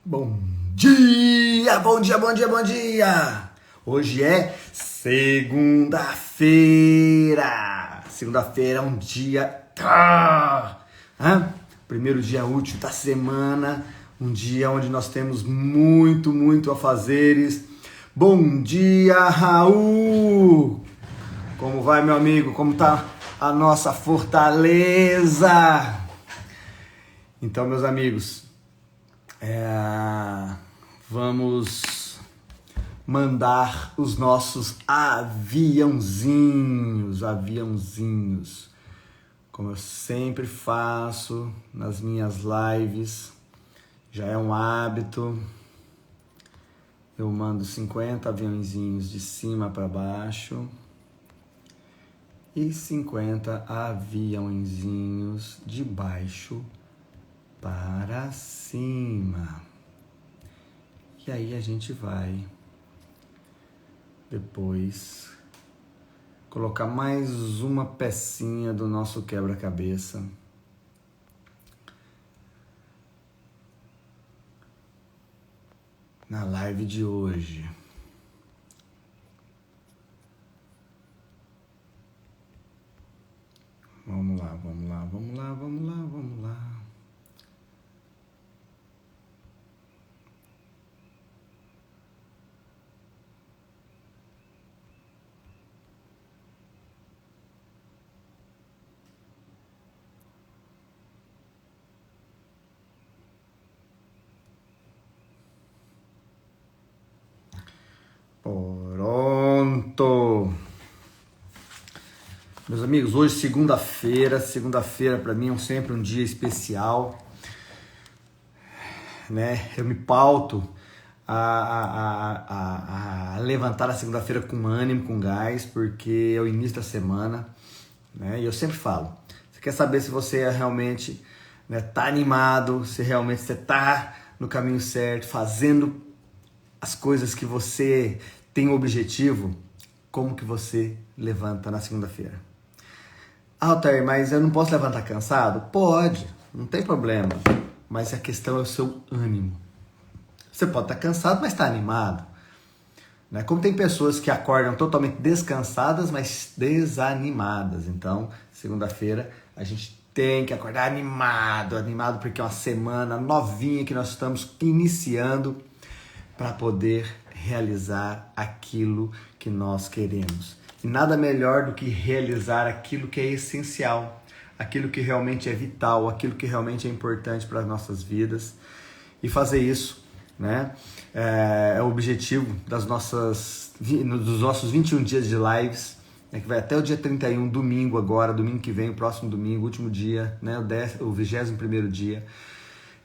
Bom dia, bom dia, bom dia, bom dia! Hoje é segunda-feira. Segunda-feira é um dia... Primeiro dia útil da semana. Um dia onde nós temos muito a fazeres. Bom dia, Raul! Como vai, meu amigo? Como tá a nossa fortaleza? Então, meus amigos... vamos mandar os nossos aviãozinhos, como eu sempre faço nas minhas lives, já é um hábito. Eu mando 50 aviãozinhos de cima para baixo e 50 aviãozinhos de baixo para cima. E aí a gente vai depois colocar mais uma pecinha do nosso quebra-cabeça na live de hoje. Vamos lá. Pronto! Meus amigos, hoje segunda-feira para mim é sempre um dia especial, né? Eu me pauto a levantar a segunda-feira com ânimo, com gás, porque é o início da semana, né? E eu sempre falo, você quer saber se você realmente, né, tá animado, se realmente você tá no caminho certo, fazendo as coisas que você tem o objetivo, como que você levanta na segunda-feira? Altair, mas eu não posso levantar cansado? Pode, não tem problema, mas a questão é o seu ânimo. Você pode estar cansado, mas está animado, né? Como tem pessoas que acordam totalmente descansadas, mas desanimadas. Então, segunda-feira, a gente tem que acordar animado porque é uma semana novinha que nós estamos iniciando para poder realizar aquilo que nós queremos. E nada melhor do que realizar aquilo que é essencial, aquilo que realmente é vital, aquilo que realmente é importante para as nossas vidas. E fazer isso, né, é o objetivo dos nossos 21 dias de lives, né, que vai até o dia 31, domingo que vem, o próximo domingo, último dia, né, o 21º dia,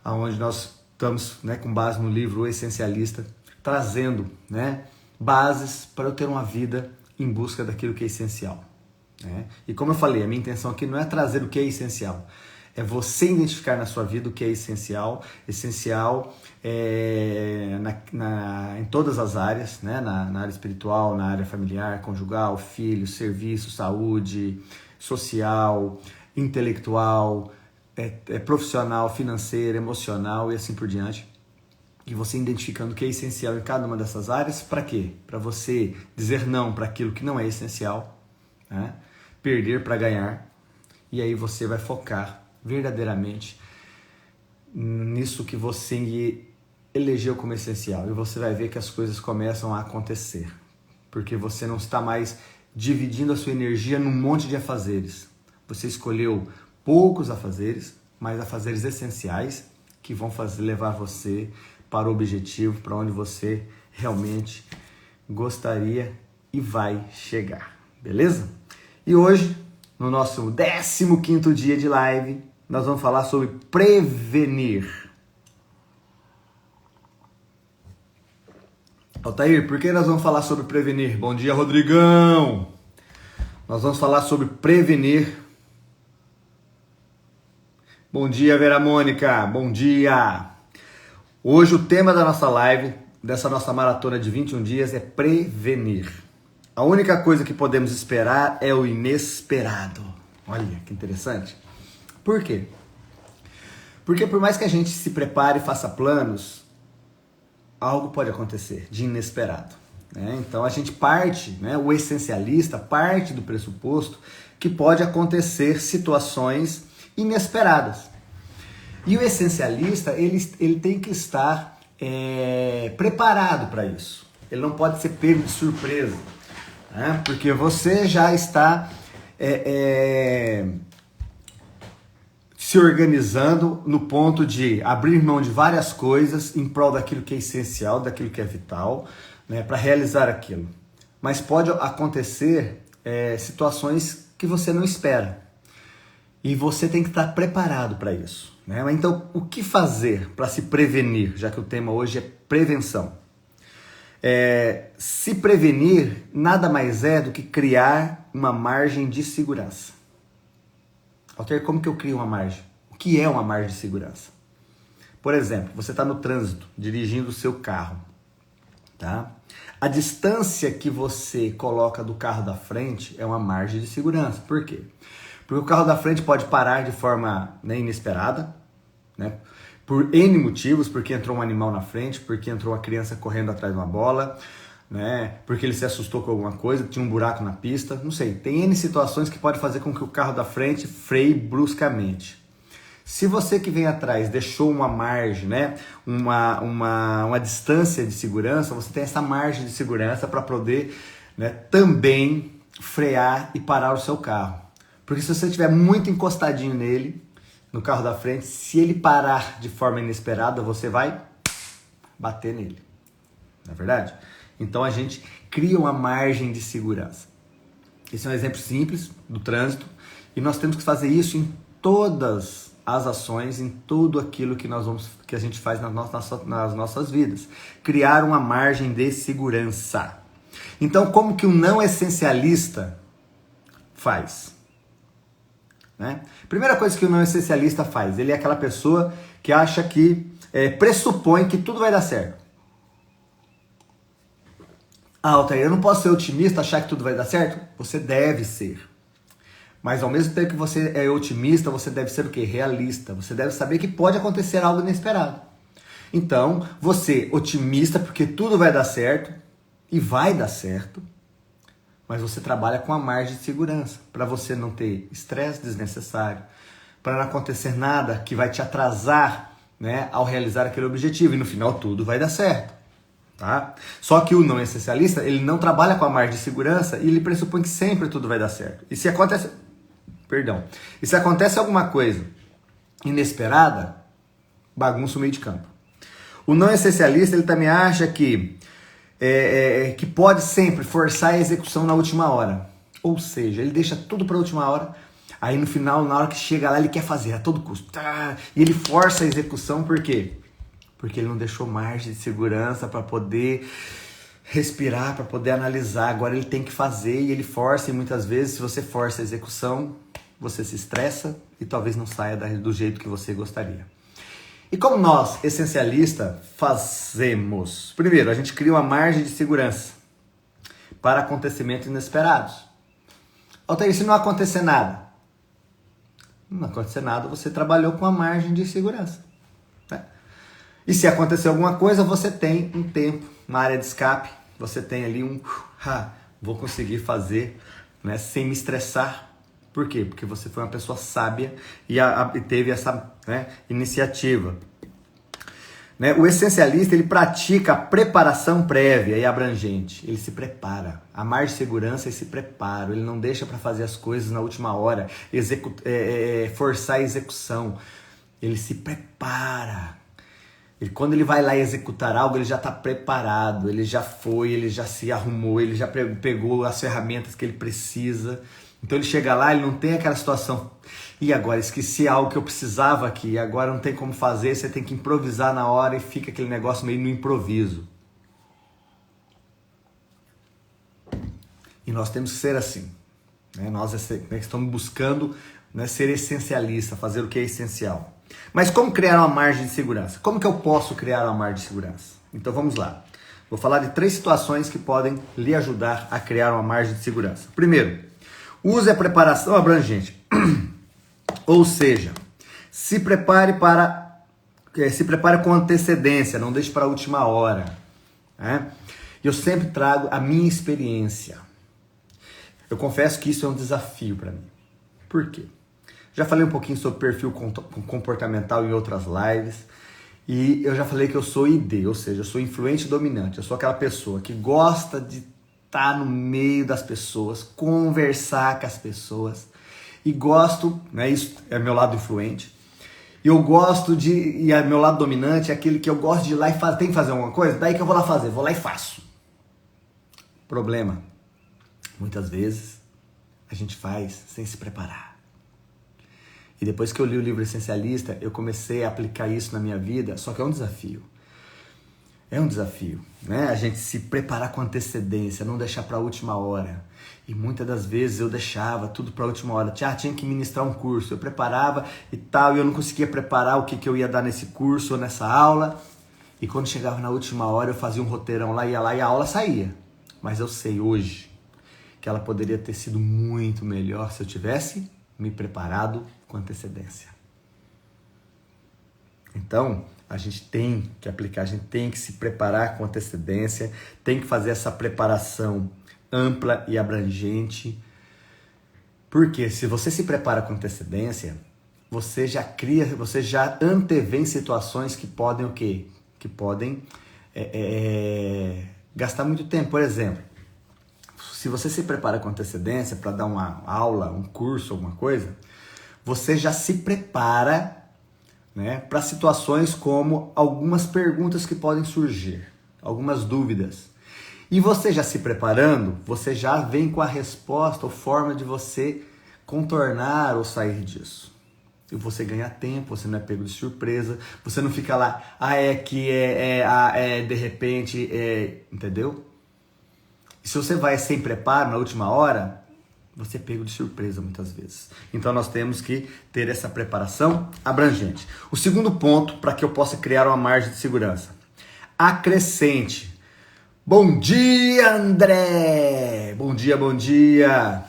onde nós estamos, né, com base no livro O Essencialista, trazendo, né, bases para eu ter uma vida em busca daquilo que é essencial, né? E como eu falei, a minha intenção aqui não é trazer o que é essencial, é você identificar na sua vida o que é essencial em todas as áreas, né? Na área espiritual, na área familiar, conjugal, filho, serviço, saúde, social, intelectual, profissional, financeira, emocional e assim por diante. E você identificando o que é essencial em cada uma dessas áreas, para quê? Para você dizer não para aquilo que não é essencial, né? Perder para ganhar, e aí você vai focar verdadeiramente nisso que você elegeu como essencial, e você vai ver que as coisas começam a acontecer, porque você não está mais dividindo a sua energia num monte de afazeres. Você escolheu poucos afazeres, mas afazeres essenciais que vão levar você para o objetivo, para onde você realmente gostaria e vai chegar, beleza? E hoje, no nosso 15º dia de live, nós vamos falar sobre prevenir. Altair, por que nós vamos falar sobre prevenir? Bom dia, Rodrigão! Nós vamos falar sobre prevenir. Bom dia, Vera Mônica! Bom dia! Hoje o tema da nossa live, dessa nossa maratona de 21 dias, é prevenir. A única coisa que podemos esperar é o inesperado. Olha que interessante. Por quê? Porque por mais que a gente se prepare e faça planos, algo pode acontecer de inesperado. Né? Então a gente parte, né, o essencialista parte do pressuposto que pode acontecer situações inesperadas. E o essencialista, ele tem que estar preparado para isso. Ele não pode ser pego de surpresa, né? Porque você já está se organizando no ponto de abrir mão de várias coisas em prol daquilo que é essencial, daquilo que é vital, né, para realizar aquilo. Mas pode acontecer situações que você não espera. E você tem que estar preparado para isso. Né? Então, o que fazer para se prevenir, já que o tema hoje é prevenção? Se prevenir nada mais é do que criar uma margem de segurança. Altair, como que eu crio uma margem? O que é uma margem de segurança? Por exemplo, você está no trânsito, dirigindo o seu carro. Tá? A distância que você coloca do carro da frente é uma margem de segurança. Por quê? Porque o carro da frente pode parar de forma inesperada, né? Por N motivos, porque entrou um animal na frente, porque entrou uma criança correndo atrás de uma bola, né? Porque ele se assustou com alguma coisa, tinha um buraco na pista, não sei. Tem N situações que pode fazer com que o carro da frente freie bruscamente. Se você que vem atrás deixou uma margem, né? uma distância de segurança, você tem essa margem de segurança para poder, né, também frear e parar o seu carro. Porque se você estiver muito encostadinho nele, no carro da frente, se ele parar de forma inesperada, você vai bater nele. Não é verdade? Então a gente cria uma margem de segurança. Esse é um exemplo simples do trânsito e nós temos que fazer isso em todas as ações, em tudo aquilo que a gente faz nas nossas vidas. Criar uma margem de segurança. Então, como que o não essencialista faz? Né? Primeira coisa que o não essencialista faz, ele é aquela pessoa que acha que pressupõe que tudo vai dar certo. Altair, eu não posso ser otimista, achar que tudo vai dar certo? Você deve ser. Mas ao mesmo tempo que você é otimista, você deve ser o quê? Realista. Você deve saber que pode acontecer algo inesperado. Então, você otimista porque tudo vai dar certo e vai dar certo, mas você trabalha com a margem de segurança, para você não ter estresse desnecessário, para não acontecer nada que vai te atrasar, né, ao realizar aquele objetivo, e no final tudo vai dar certo. Tá? Só que o não essencialista, ele não trabalha com a margem de segurança e ele pressupõe que sempre tudo vai dar certo. E se acontece alguma coisa inesperada, bagunça o meio de campo. O não essencialista, ele também acha que pode sempre forçar a execução na última hora. Ou seja, ele deixa tudo para a última hora, aí no final, na hora que chega lá, ele quer fazer a todo custo. E ele força a execução, por quê? Porque ele não deixou margem de segurança para poder respirar, para poder analisar. Agora ele tem que fazer e ele força, e muitas vezes, se você força a execução, você se estressa e talvez não saia do jeito que você gostaria. E como nós, essencialistas, fazemos? Primeiro, a gente cria uma margem de segurança para acontecimentos inesperados. Altair, se não acontecer nada, você trabalhou com a margem de segurança. Né? E se acontecer alguma coisa, você tem um tempo, uma área de escape, você tem ali vou conseguir fazer, né, sem me estressar. Por quê? Porque você foi uma pessoa sábia e teve essa, né, iniciativa. Né? O essencialista, ele pratica a preparação prévia e abrangente. Ele se prepara. A margem de segurança é esse preparo. Ele não deixa para fazer as coisas na última hora, forçar a execução. Ele se prepara. Quando ele vai lá executar algo, ele já está preparado. Ele já foi, ele já se arrumou, ele já pegou as ferramentas que ele precisa. Então ele chega lá, ele não tem aquela situação, e agora esqueci algo que eu precisava aqui, agora não tem como fazer, você tem que improvisar na hora e fica aquele negócio meio no improviso. E nós temos que ser assim. Né? Nós estamos buscando, né, ser essencialista, fazer o que é essencial. Mas como criar uma margem de segurança? Como que eu posso criar uma margem de segurança? Então vamos lá. Vou falar de 3 situações que podem lhe ajudar a criar uma margem de segurança. Primeiro, use a preparação abrangente. Ou seja, se prepare para se prepare com antecedência, não deixe para a última hora. Né? Eu sempre trago a minha experiência. Eu confesso que isso é um desafio para mim. Por quê? Já falei um pouquinho sobre perfil comportamental em outras lives. E eu já falei que eu sou ID, ou seja, eu sou influente dominante. Eu sou aquela pessoa que gosta de estar no meio das pessoas, conversar com as pessoas. E gosto, né, isso é meu lado influente. E eu gosto e meu lado dominante é aquele que eu gosto de ir lá e tem que fazer alguma coisa, daí que eu vou lá fazer, vou lá e faço. Problema, muitas vezes a gente faz sem se preparar. E depois que eu li o livro Essencialista, eu comecei a aplicar isso na minha vida, só que é um desafio. É um desafio, né? A gente se preparar com antecedência, não deixar para a última hora. E muitas das vezes eu deixava tudo para a última hora. Tinha que ministrar um curso, eu preparava e tal, e eu não conseguia preparar o que eu ia dar nesse curso ou nessa aula. E quando chegava na última hora, eu fazia um roteirão lá, ia lá e a aula saía. Mas eu sei hoje que ela poderia ter sido muito melhor se eu tivesse me preparado com antecedência. Então, a gente tem que aplicar, a gente tem que se preparar com antecedência, tem que fazer essa preparação ampla e abrangente. Porque se você se prepara com antecedência, você já antevém situações que podem o quê? Que podem gastar muito tempo. Por exemplo, se você se prepara com antecedência para dar uma aula, um curso, alguma coisa, você já se prepara, né, para situações como algumas perguntas que podem surgir, algumas dúvidas. E você já se preparando, você já vem com a resposta ou forma de você contornar ou sair disso. E você ganha tempo, você não é pego de surpresa, você não fica lá, de repente, entendeu? E se você vai sem preparo na última hora, você é pego de surpresa muitas vezes. Então nós temos que ter essa preparação abrangente. O segundo ponto para que eu possa criar uma margem de segurança. Acrescente. Bom dia, André! Bom dia, bom dia!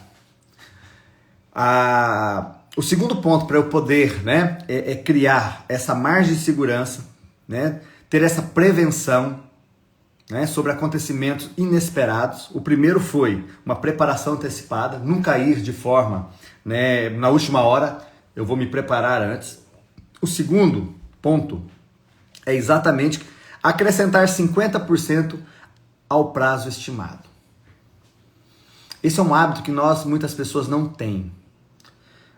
O segundo ponto para eu poder, né, criar essa margem de segurança, né, ter essa prevenção, né, sobre acontecimentos inesperados. O primeiro foi uma preparação antecipada, nunca ir de forma, né, na última hora, eu vou me preparar antes. O segundo ponto é exatamente acrescentar 50% ao prazo estimado. Esse é um hábito que muitas pessoas não têm,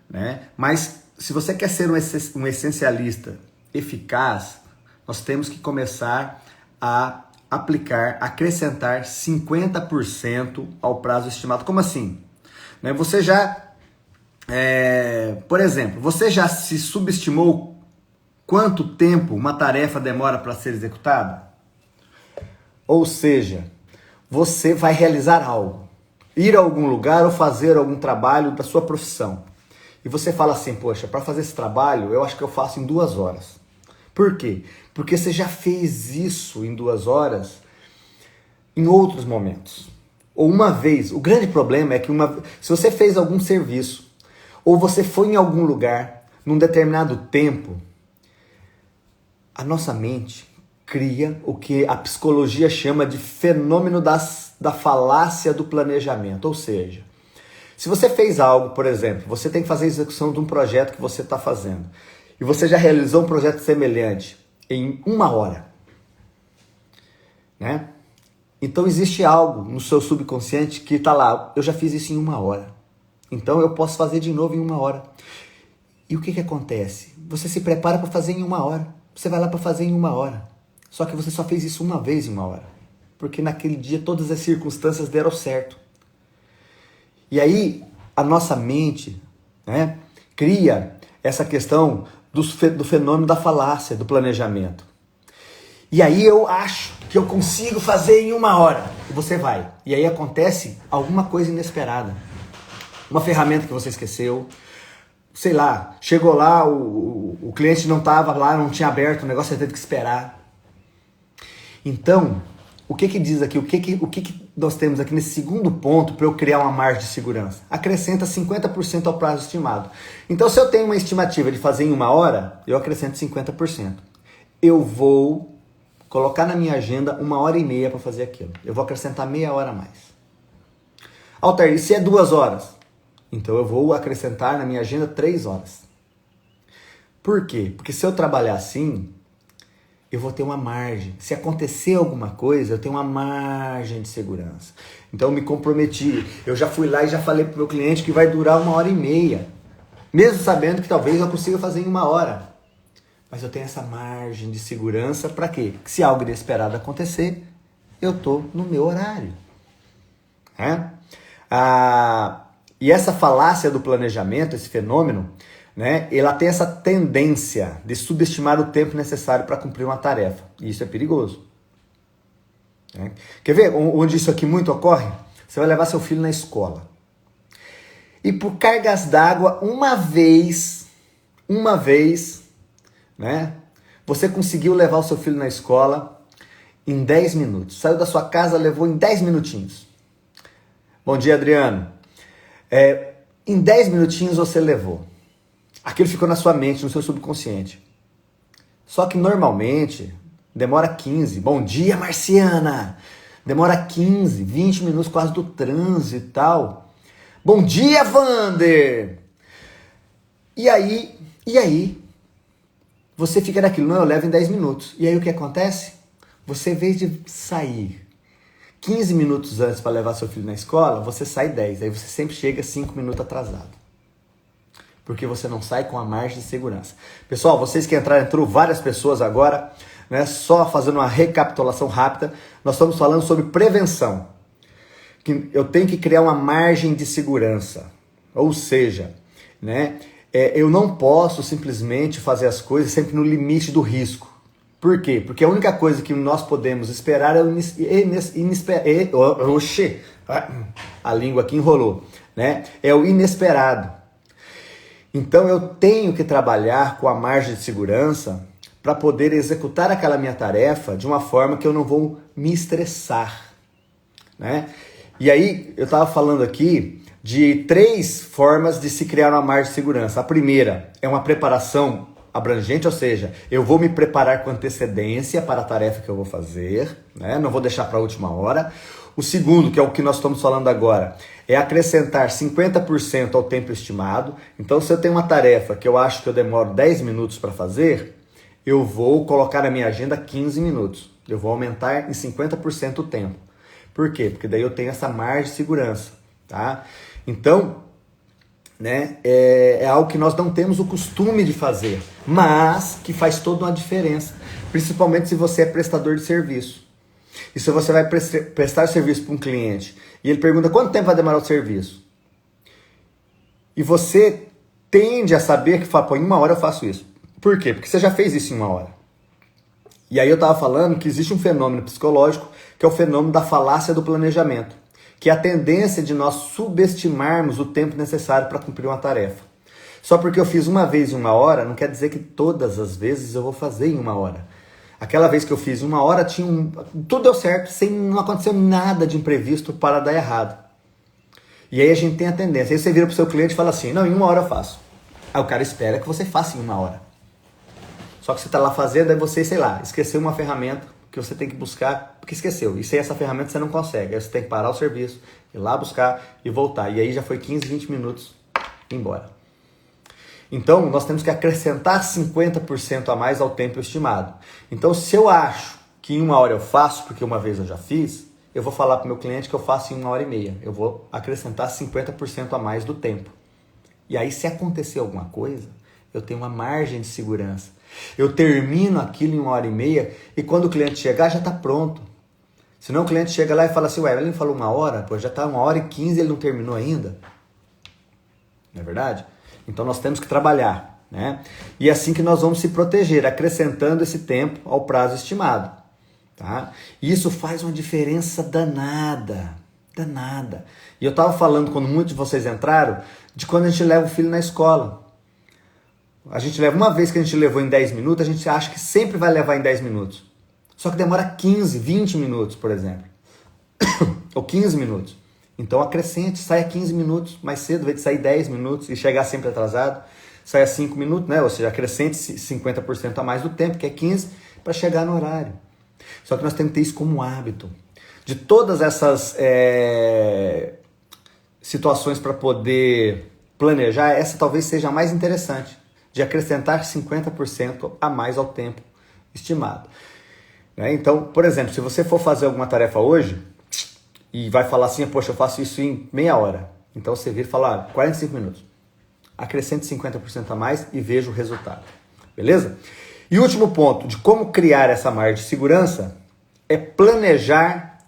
né? Mas se você quer ser um essencialista eficaz, nós temos que começar a acrescentar 50% ao prazo estimado. Como assim? Né? Você já, por exemplo, você já se subestimou quanto tempo uma tarefa demora para ser executada? Ou seja, você vai realizar algo, ir a algum lugar ou fazer algum trabalho da sua profissão. E você fala assim, poxa, para fazer esse trabalho eu acho que eu faço em 2 horas. Por quê? Porque você já fez isso em 2 horas em outros momentos. Ou uma vez. O grande problema é que se você fez algum serviço ou você foi em algum lugar num determinado tempo, a nossa mente cria o que a psicologia chama de fenômeno da falácia do planejamento. Ou seja, se você fez algo, por exemplo, você tem que fazer a execução de um projeto que você está fazendo. E você já realizou um projeto semelhante em 1 hora, né? Então existe algo no seu subconsciente que está lá, eu já fiz isso em 1 hora. Então eu posso fazer de novo em 1 hora. E o que acontece? Você se prepara para fazer em 1 hora. Você vai lá para fazer em 1 hora. Só que você só fez isso uma vez em 1 hora. Porque naquele dia todas as circunstâncias deram certo. E aí a nossa mente, né, cria essa questão do fenômeno da falácia, do planejamento. E aí eu acho que eu consigo fazer em 1 hora. E você vai. E aí acontece alguma coisa inesperada. Uma ferramenta que você esqueceu. Sei lá, chegou lá, o cliente não estava lá, não tinha aberto, o negócio você teve que esperar. Então, o que diz aqui? O que nós temos aqui nesse segundo ponto para eu criar uma margem de segurança? Acrescenta 50% ao prazo estimado. Então, se eu tenho uma estimativa de fazer em 1 hora, eu acrescento 50%. eu vou colocar na minha agenda 1h30 para fazer aquilo. Eu vou acrescentar meia hora a mais. Altair, e se é 2 horas? Então eu vou acrescentar na minha agenda 3 horas. Por quê? Porque se eu trabalhar assim, eu vou ter uma margem. Se acontecer alguma coisa, eu tenho uma margem de segurança. Então eu me comprometi. Eu já fui lá e já falei para o meu cliente que vai durar 1h30. Mesmo sabendo que talvez eu consiga fazer em 1 hora. Mas eu tenho essa margem de segurança para quê? Que se algo inesperado acontecer, eu estou no meu horário. E essa falácia do planejamento, esse fenômeno, né, ela tem essa tendência de subestimar o tempo necessário para cumprir uma tarefa. E isso é perigoso. Né? Quer ver onde isso aqui muito ocorre? Você vai levar seu filho na escola. E por cargas d'água, uma vez, né, você conseguiu levar o seu filho na escola em 10 minutos. Saiu da sua casa, levou em 10 minutinhos. Bom dia, Adriano. Em 10 minutinhos você levou. Aquilo ficou na sua mente, no seu subconsciente. Só que normalmente demora 15. Bom dia, Marciana! Demora 15, 20 minutos quase do trânsito e tal. Bom dia, Vander! E aí? Você fica naquilo, não, eu levo em 10 minutos. E aí o que acontece? Você, em vez de sair 15 minutos antes para levar seu filho na escola, você sai 10. Aí você sempre chega 5 minutos atrasado. Porque você não sai com a margem de segurança. Pessoal, vocês que entrou várias pessoas agora, né? Só fazendo uma recapitulação rápida, nós estamos falando sobre prevenção. Que eu tenho que criar uma margem de segurança. Ou seja, né? Eu não posso simplesmente fazer as coisas sempre no limite do risco. Por quê? Porque a única coisa que nós podemos esperar é o inesperado. Oxê, a língua aqui enrolou, né? É o inesperado. Então eu tenho que trabalhar com a margem de segurança para poder executar aquela minha tarefa de uma forma que eu não vou me estressar, né? E aí eu estava falando aqui de 3 formas de se criar uma margem de segurança. A primeira é uma preparação abrangente, ou seja, eu vou me preparar com antecedência para a tarefa que eu vou fazer, né? Não vou deixar para a última hora. O segundo, que é o que nós estamos falando agora, é acrescentar 50% ao tempo estimado. Então, se eu tenho uma tarefa que eu acho que eu demoro 10 minutos para fazer, eu vou colocar na minha agenda 15 minutos. Eu vou aumentar em 50% o tempo. Por quê? Porque daí eu tenho essa margem de segurança, tá? Então, né, é algo que nós não temos o costume de fazer, mas que faz toda uma diferença, principalmente se você é prestador de serviço. E se você vai prestar serviço para um cliente e ele pergunta quanto tempo vai demorar o serviço, e você tende a saber que fala, pô, em 1 hora eu faço isso. Por quê? Porque você já fez isso em 1 hora. E aí eu estava falando que existe um fenômeno psicológico que é o fenômeno da falácia do planejamento, que é a tendência de nós subestimarmos o tempo necessário para cumprir uma tarefa. Só porque eu fiz uma vez em 1 hora, não quer dizer que todas as vezes eu vou fazer em 1 hora. Aquela vez que eu fiz em 1 hora, tudo deu certo, não aconteceu nada de imprevisto para dar errado. E aí a gente tem a tendência, aí você vira para o seu cliente e fala assim, não, em 1 hora eu faço. Aí o cara espera que você faça em 1 hora. Só que você está lá fazendo, aí você, sei lá, esqueceu uma ferramenta que você tem que buscar, porque esqueceu. E sem essa ferramenta você não consegue. Aí você tem que parar o serviço, ir lá buscar e voltar. E aí já foi 15, 20 minutos embora. Então, nós temos que acrescentar 50% a mais ao tempo estimado. Então, se eu acho que em 1 hora eu faço, porque uma vez eu já fiz, eu vou falar para o meu cliente que eu faço em 1h30. Eu vou acrescentar 50% a mais do tempo. E aí, se acontecer alguma coisa, eu tenho uma margem de segurança. Eu termino aquilo em 1h30 e quando o cliente chegar, já está pronto. Senão o cliente chega lá e fala assim, ué, ele falou 1 hora, pô, já está 1h15 e ele não terminou ainda. Não é verdade? Então nós temos que trabalhar, né? E é assim que nós vamos se proteger, acrescentando esse tempo ao prazo estimado, tá? E isso faz uma diferença danada, danada. E eu estava falando, quando muitos de vocês entraram, de quando a gente leva o filho na escola. A gente leva, uma vez que a gente levou em 10 minutos, a gente acha que sempre vai levar em 10 minutos. Só que demora 15, 20 minutos, por exemplo. Ou 15 minutos. Então acrescente, saia 15 minutos mais cedo, ao invés de sair 10 minutos e chegar sempre atrasado, saia 5 minutos, né? Ou seja, acrescente 50% a mais do tempo, que é 15, para chegar no horário. Só que nós temos que ter isso como hábito. De todas essas situações para poder planejar, essa talvez seja a mais interessante, de acrescentar 50% a mais ao tempo estimado. Então, por exemplo, se você for fazer alguma tarefa hoje e vai falar assim, poxa, eu faço isso em meia hora. Então você vira e fala, 45 minutos. Acrescente 50% a mais e veja o resultado. Beleza? E o último ponto de como criar essa margem de segurança é planejar,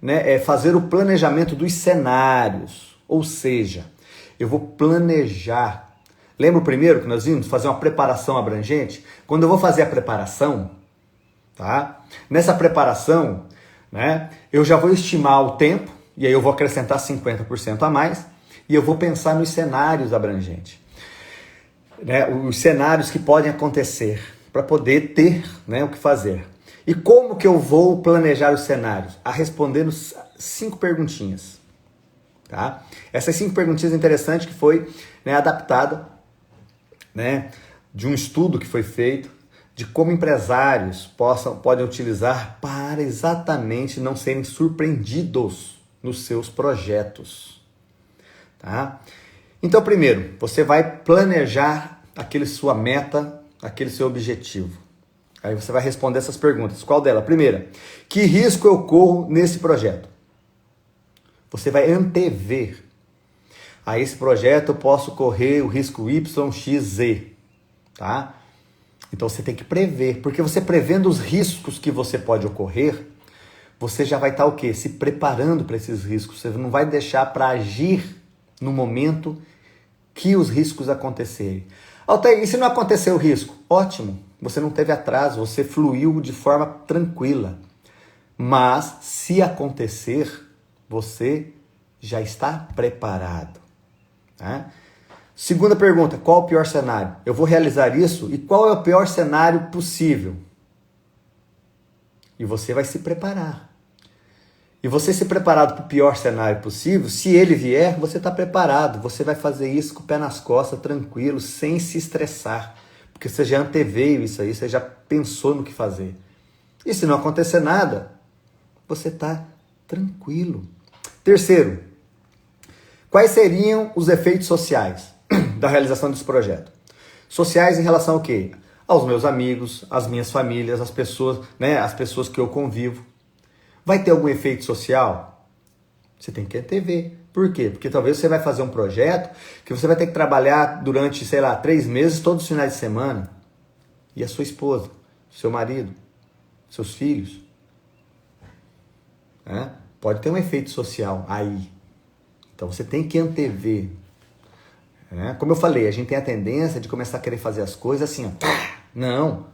é fazer o planejamento dos cenários. Ou seja, eu vou planejar. Lembra o primeiro que nós vimos? Fazer uma preparação abrangente? Quando eu vou fazer a preparação, tá? Nessa preparação, eu já vou estimar o tempo, e aí eu vou acrescentar 50% a mais, e eu vou pensar nos cenários abrangentes. Os cenários que podem acontecer, para poder ter o que fazer. E como que eu vou planejar os cenários? Respondendo 5 perguntinhas. Tá? Essas 5 perguntinhas interessantes que foi adaptada de um estudo que foi feito de como empresários podem utilizar para exatamente não serem surpreendidos nos seus projetos. Tá? Então, primeiro, você vai planejar aquele sua meta, aquele seu objetivo. Aí você vai responder essas perguntas. Qual dela? Primeira, que risco eu corro nesse projeto? Você vai antever. A esse projeto eu posso correr o risco Y, X, Z. Tá? Então você tem que prever, porque você prevendo os riscos que você pode ocorrer, você já vai estar o quê? Se preparando para esses riscos. Você não vai deixar para agir no momento que os riscos acontecerem. Altair, e se não acontecer o risco? Ótimo, você não teve atraso, você fluiu de forma tranquila. Mas se acontecer, você já está preparado. Tá? Segunda pergunta, qual o pior cenário? Eu vou realizar isso e qual é o pior cenário possível? E você vai se preparar. E você se preparado para o pior cenário possível, se ele vier, você está preparado. Você vai fazer isso com o pé nas costas, tranquilo, sem se estressar. Porque você já anteveio isso aí, você já pensou no que fazer. E se não acontecer nada, você está tranquilo. Terceiro, quais seriam os efeitos sociais da realização desse projeto? Sociais em relação ao quê? Aos meus amigos, às minhas famílias, às pessoas que eu convivo. Vai ter algum efeito social? Você tem que antever. Por quê? Porque talvez você vai fazer um projeto que você vai ter que trabalhar durante, 3 meses, todos os finais de semana. E a sua esposa, seu marido, seus filhos. Pode ter um efeito social aí. Então você tem que antever. Como eu falei, a gente tem a tendência de começar a querer fazer as coisas assim, ó. Não,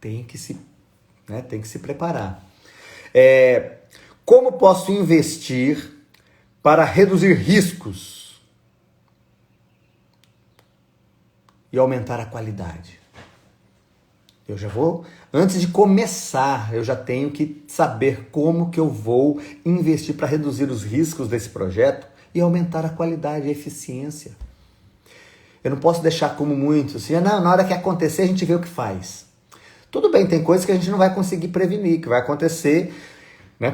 tem que se preparar. Como posso investir para reduzir riscos e aumentar a qualidade? Eu já vou, antes de começar, eu já tenho que saber como que eu vou investir para reduzir os riscos desse projeto e aumentar a qualidade e a eficiência. Eu não posso deixar como muitos, assim, não, na hora que acontecer a gente vê o que faz. Tudo bem, tem coisas que a gente não vai conseguir prevenir, que vai acontecer,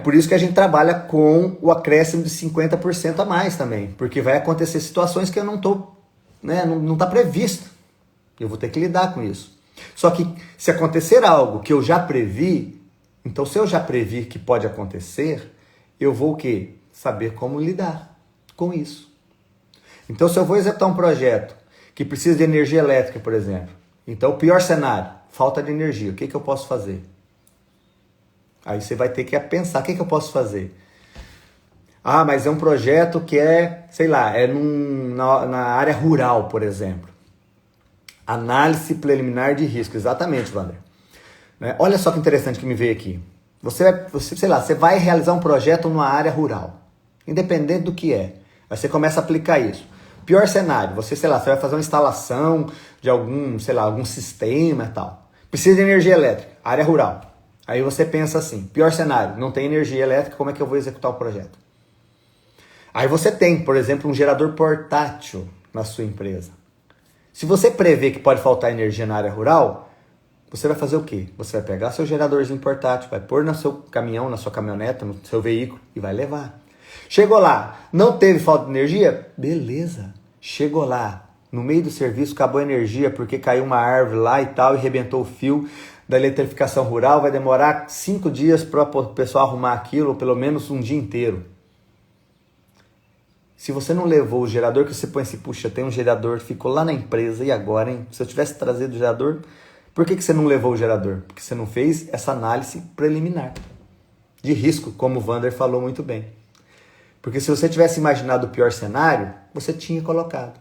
por isso que a gente trabalha com o acréscimo de 50% a mais também, porque vai acontecer situações que eu não estou, não está previsto. Eu vou ter que lidar com isso. Só que se acontecer algo que eu já previ, então se eu já previ que pode acontecer, eu vou o quê? Saber como lidar com isso. Então se eu vou executar um projeto que precisa de energia elétrica, por exemplo, então o pior cenário, falta de energia, o que eu posso fazer? Aí você vai ter que pensar, o que eu posso fazer? Mas é um projeto que na área rural, por exemplo. Análise preliminar de risco, exatamente, Wander. Olha só que interessante que me veio aqui. Você vai realizar um projeto numa área rural, independente do que é. Aí você começa a aplicar isso. Pior cenário, você vai fazer uma instalação de algum sistema e tal. Precisa de energia elétrica, área rural. Aí você pensa assim, pior cenário, não tem energia elétrica, como é que eu vou executar o projeto? Aí você tem, por exemplo, um gerador portátil na sua empresa. Se você prevê que pode faltar energia na área rural, você vai fazer o quê? Você vai pegar seu geradorzinho portátil, vai pôr no seu caminhão, na sua caminhoneta, no seu veículo e vai levar. Chegou lá, não teve falta de energia? Beleza. Chegou lá, no meio do serviço acabou a energia porque caiu uma árvore lá e tal e rebentou o fio da eletrificação rural, vai demorar 5 dias para o pessoal arrumar aquilo, ou pelo menos um dia inteiro. Se você não levou o gerador, que você põe assim, puxa, tem um gerador, ficou lá na empresa, e agora, hein? Se eu tivesse trazido o gerador, por que você não levou o gerador? Porque você não fez essa análise preliminar de risco, como o Wander falou muito bem. Porque se você tivesse imaginado o pior cenário, você tinha colocado.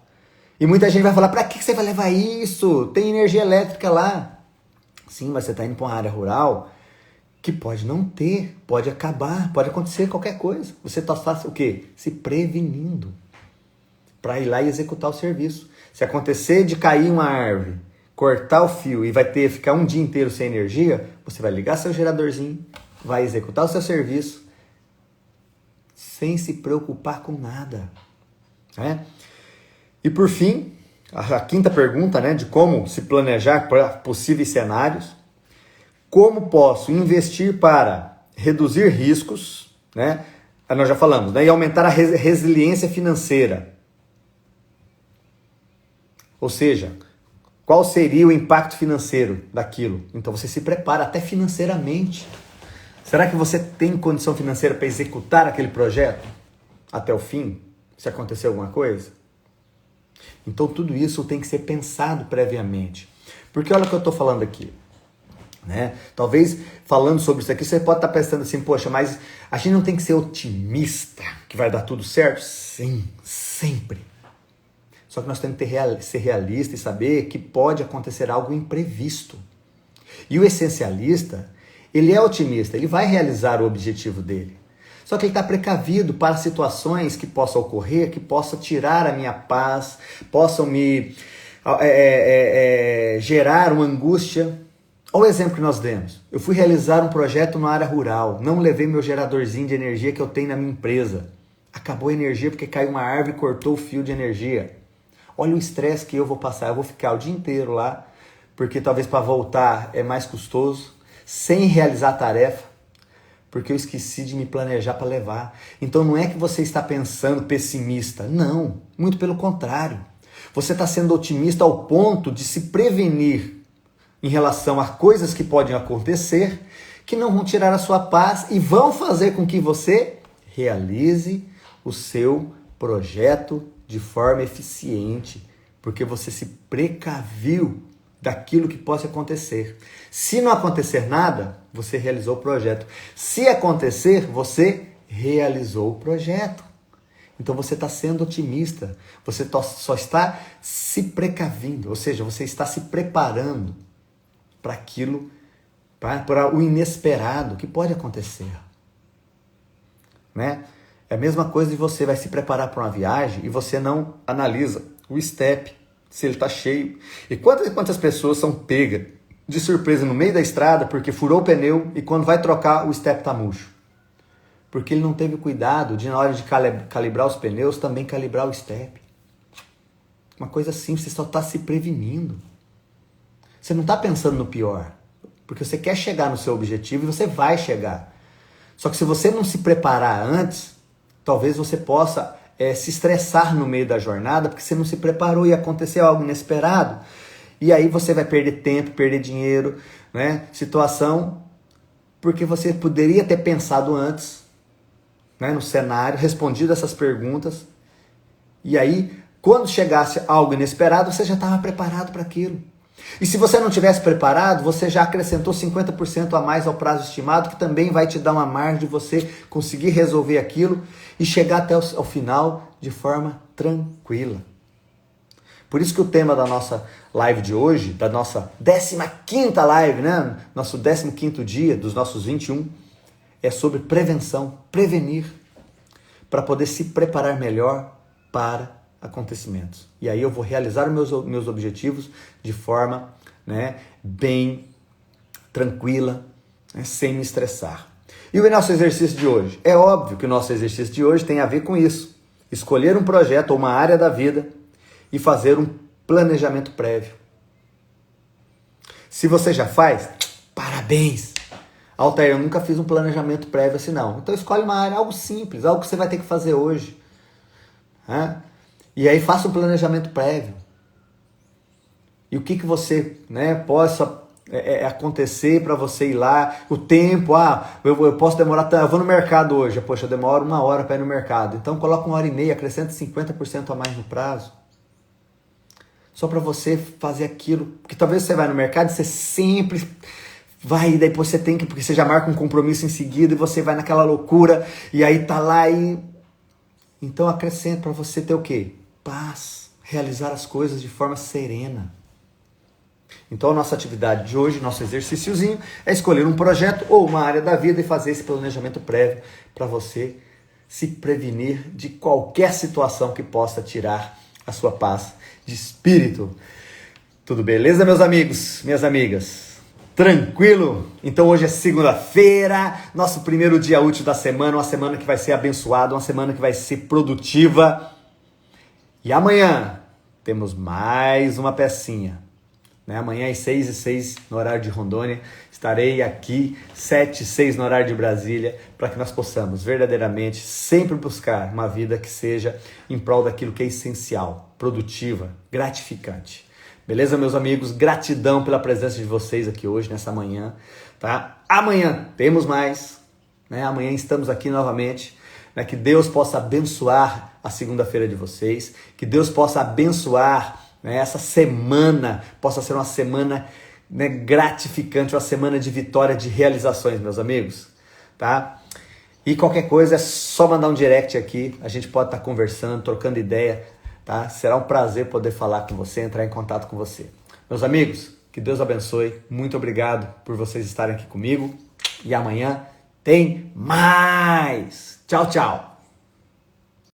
E muita gente vai falar, para que você vai levar isso? Tem energia elétrica lá. Sim, mas você está indo para uma área rural que pode não ter, pode acabar, pode acontecer qualquer coisa. Você está o quê? Se prevenindo para ir lá e executar o serviço. Se acontecer de cair uma árvore, cortar o fio e ficar um dia inteiro sem energia, você vai ligar seu geradorzinho, vai executar o seu serviço sem se preocupar com nada. Né? E por fim, a quinta pergunta, né, de como se planejar para possíveis cenários. Como posso investir para reduzir riscos, né? Nós já falamos, né? E aumentar a resiliência financeira. Ou seja, qual seria o impacto financeiro daquilo? Então você se prepara até financeiramente. Será que você tem condição financeira para executar aquele projeto até o fim? Se acontecer alguma coisa? Então tudo isso tem que ser pensado previamente. Porque olha o que eu estou falando aqui. Né? Talvez falando sobre isso aqui, você pode estar pensando assim, poxa, mas a gente não tem que ser otimista que vai dar tudo certo? Sim, sempre. Só que nós temos que ser realista e saber que pode acontecer algo imprevisto. E o essencialista, ele é otimista, ele vai realizar o objetivo dele. Só que ele está precavido para situações que possam ocorrer, que possam tirar a minha paz, possam me gerar uma angústia. Olha o exemplo que nós demos. Eu fui realizar um projeto na área rural, não levei meu geradorzinho de energia que eu tenho na minha empresa. Acabou a energia porque caiu uma árvore e cortou o fio de energia. Olha o estresse que eu vou passar. Eu vou ficar o dia inteiro lá, porque talvez para voltar é mais custoso, sem realizar a tarefa, porque eu esqueci de me planejar para levar. Então não é que você está pensando pessimista. Não, muito pelo contrário. Você está sendo otimista ao ponto de se prevenir em relação a coisas que podem acontecer, que não vão tirar a sua paz e vão fazer com que você realize o seu projeto de forma eficiente, porque você se precaviu daquilo que possa acontecer. Se não acontecer nada, você realizou o projeto. Se acontecer, você realizou o projeto. Então você está sendo otimista, você só está se precavindo, ou seja, você está se preparando para aquilo, para o inesperado que pode acontecer. Né? É a mesma coisa de você vai se preparar para uma viagem e você não analisa o step, se ele está cheio. E quantas pessoas são pegas de surpresa no meio da estrada porque furou o pneu e quando vai trocar o step está murcho? Porque ele não teve cuidado de, na hora de calibrar os pneus, também calibrar o step. Uma coisa simples, você só está se prevenindo. Você não está pensando no pior, porque você quer chegar no seu objetivo e você vai chegar. Só que se você não se preparar antes, talvez você possa se estressar no meio da jornada, porque você não se preparou e acontecer algo inesperado. E aí você vai perder tempo, perder dinheiro, né? Situação, porque você poderia ter pensado antes, né, no cenário, respondido essas perguntas. E aí, quando chegasse algo inesperado, você já estava preparado para aquilo. E se você não tivesse preparado, você já acrescentou 50% a mais ao prazo estimado, que também vai te dar uma margem de você conseguir resolver aquilo e chegar até ao final de forma tranquila. Por isso que o tema da nossa live de hoje, da nossa 15ª live, né? Nosso 15º dia dos nossos 21, é sobre prevenção, prevenir, para poder se preparar melhor para acontecimentos. E aí eu vou realizar os meus objetivos de forma, né, bem tranquila, né, sem me estressar. E o nosso exercício de hoje? É óbvio que o nosso exercício de hoje tem a ver com isso. Escolher um projeto ou uma área da vida e fazer um planejamento prévio. Se você já faz, parabéns! Altair, eu nunca fiz um planejamento prévio assim não. Então escolhe uma área, algo simples, algo que você vai ter que fazer hoje. Né? E aí faça um planejamento prévio. E o que você, né, possa acontecer para você ir lá, o tempo, eu posso demorar, eu vou no mercado hoje, poxa, eu demoro 1 hora para ir no mercado, então coloca 1h30, acrescenta 50% a mais no prazo, só para você fazer aquilo, porque talvez você vai no mercado e você sempre vai, e depois você tem que, porque você já marca um compromisso em seguida e você vai naquela loucura, e aí tá lá e... Então acrescenta para você ter o quê? Paz, realizar as coisas de forma serena. Então a nossa atividade de hoje, nosso exercíciozinho, é escolher um projeto ou uma área da vida e fazer esse planejamento prévio para você se prevenir de qualquer situação que possa tirar a sua paz de espírito. Tudo beleza, meus amigos, minhas amigas? Tranquilo? Então hoje é segunda-feira, nosso primeiro dia útil da semana, uma semana que vai ser abençoada, uma semana que vai ser produtiva. E amanhã temos mais uma pecinha. Amanhã às 6h06 no horário de Rondônia, estarei aqui 7h06 no horário de Brasília, para que nós possamos verdadeiramente sempre buscar uma vida que seja em prol daquilo que é essencial, produtiva, gratificante. Beleza, meus amigos? Gratidão pela presença de vocês aqui hoje, nessa manhã. Tá? Amanhã temos mais, né? Amanhã estamos aqui novamente. Que Deus possa abençoar a segunda-feira de vocês, que Deus possa abençoar essa semana, possa ser uma semana gratificante, uma semana de vitória, de realizações, meus amigos, tá? E qualquer coisa é só mandar um direct aqui, a gente pode estar conversando, trocando ideia, tá? Será um prazer poder falar com você, entrar em contato com você. Meus amigos, que Deus abençoe, muito obrigado por vocês estarem aqui comigo e amanhã tem mais! Tchau, tchau!